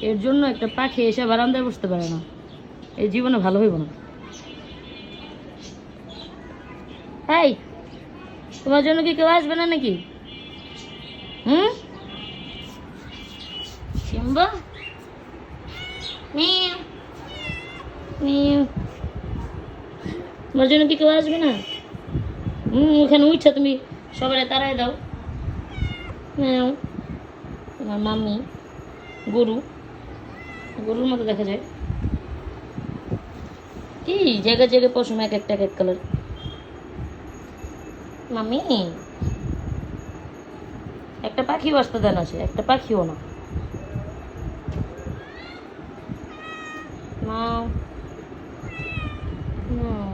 এর জন্য একটা পাখি এসে বারান্দায় বসতে পারে না, এই জীবনে ভালো হইব না। এই, তোমার জন্য কি কেউ আসবে না নাকি? সিম্বা, মিউ মিউ, তোমার জন্য কি কেউ আসবে না? ওখানে উঠছে, তুমি সবাই তাড়াই দাও। মিউ, তোমার মাম্মি গরুর মতো দেখা যায়। কি জায়গায় জায়গায় পশম এক একটা এক কালার। মাম্মি, একটা পাখিও আসতে দেন, আছে একটা পাখিও না। মা